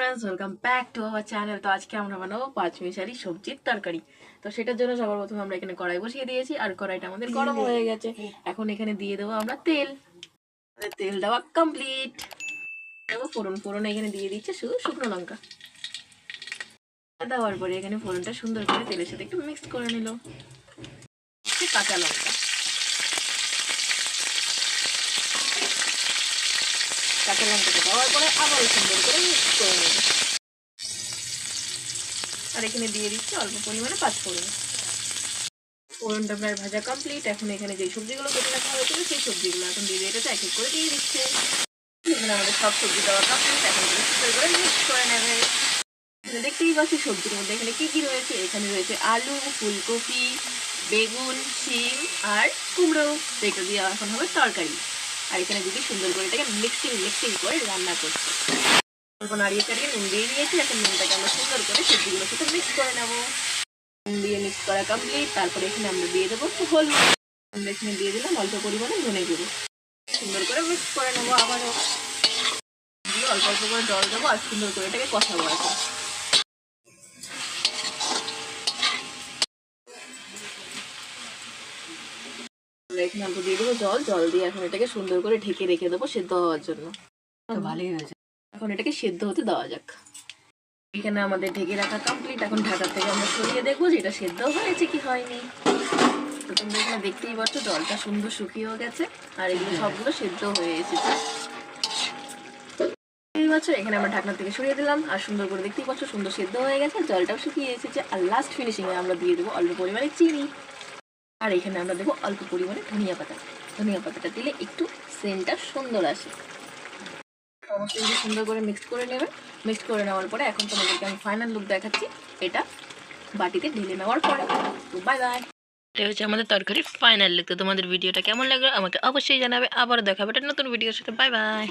Friends welcome back to our channel. तो आज के আমরা বানাবো পাঁচমিশালি সবজির তরকারি। তো সেটার জন্য সবার প্রথমে আমরা এখানে কড়াই বসিয়ে দিয়েছি আর কড়াইটা আমাদের গরম হয়ে গেছে। এখন এখানে দিয়ে দেবো আমরা তেল। তেল দেওয়া কমপ্লিট। দেবো ফোড়ন এখানে দিয়ে দিচ্ছে শুধু শুকনো লঙ্কা। দেওয়ার পরে এখানে ফোড়নটা সুন্দর করে তেলের সাথে একটু মিক্স করে নিল। কাঁচা লঙ্কা, কাঁচা লঙ্কাটা দেওয়ার পরে আবার সুন্দর করে মিক্স করে নেব। আর এখানে দিয়ে দিচ্ছি অল্প পরিমাণে পাঁচফোড়ন। ফোড়নটা প্রায় ভাজা কমপ্লিট। এখন এখানে যে সবজিগুলো কেটে রাখা হয়েছিল সেই সবজিগুলো এখন দিয়ে এটাতে এক এক করে দিয়ে দিচ্ছে। এখানে আমাদের সব সবজি দেওয়া কমপ্লিট। এখন সুন্দর করে মিক্স করে নেবে। দেখতেই পাচ্ছি সবজির মধ্যে এখানে কি কি রয়েছে। এখানে রয়েছে আলু, ফুলকপি, বেগুন, শিম আর কুমড়ো। এটা দিয়ে এখন হবে তরকারি। আর এখানে যদি সুন্দর করে এটাকে মিক্সিং করে রান্না করছি। অল্প নাড়িয়ে চাড়িয়ে নুন দিয়ে দিয়েছি। এখন নুনটাকে আমরা সুন্দর করে সবজিগুলোর সাথে মিক্স করে নেবো। নুন দিয়ে মিক্স করা কমপ্লিট। তারপরে এখানে আমরা দিয়ে দেবো হলুদ। আমরা এখানে দিয়ে দিলাম অল্প পরিমাণে ধনে গুঁড়ো। সুন্দর করে মিক্স করে নেবো। আবারও দিয়ে অল্প অল্প করে জল দেবো আর সুন্দর করে এটাকে কষাবো। এখন এখানে আমরা দিয়ে দেবো জল দিয়ে এখন এটাকে সুন্দর করে ঢেকে রেখে দেবো সেদ্ধ হওয়ার জন্য। ভালোই হয়েছে। এখন এটাকে সেদ্ধ হতে দেওয়া যাক। এখানে আমাদের ঢেকে রাখা কমপ্লিট। এখন ঢাকা থেকে আমরা সরিয়ে দেখবো যে এটা সেদ্ধ হয়েছে কি হয়নি। তো তোমরা এখানে দেখতেই পাচ্ছ জলটা সুন্দর শুকিয়েও গেছে আর এগুলো সবগুলো সেদ্ধ হয়ে এসেছে। এখানে আমরা ঢাকনা থেকে সরিয়ে দিলাম আর সুন্দর করে দেখতেই পাচ্ছ সুন্দর সেদ্ধ হয়ে গেছে, জলটাও শুকিয়ে এসেছে। আর লাস্ট ফিনিশিং এ আমরা দিয়ে দেবো অল্প পরিমাণে চিনি। আর এখানে আমরা দেবো অল্প পরিমাণে ধনিয়া পাতাটা দিলে একটু সেন্টটা সুন্দর আসে। অবশ্যই সুন্দর করে মিক্স করে নেবে। মিক্স করে নেওয়ার পরে এখন তোমাদেরকে আমি ফাইনাল লুক দেখাচ্ছি এটা বাটিতে ঢেলে নেওয়ার পরে। তো বাই বাই। এটা হচ্ছে আমাদের তরকারির ফাইনাল লুক। তো তোমাদের ভিডিওটা কেমন লাগলো আমাকে অবশ্যই জানাবে। আবারও দেখাবে একটা নতুন ভিডিওর সাথে। Bye bye.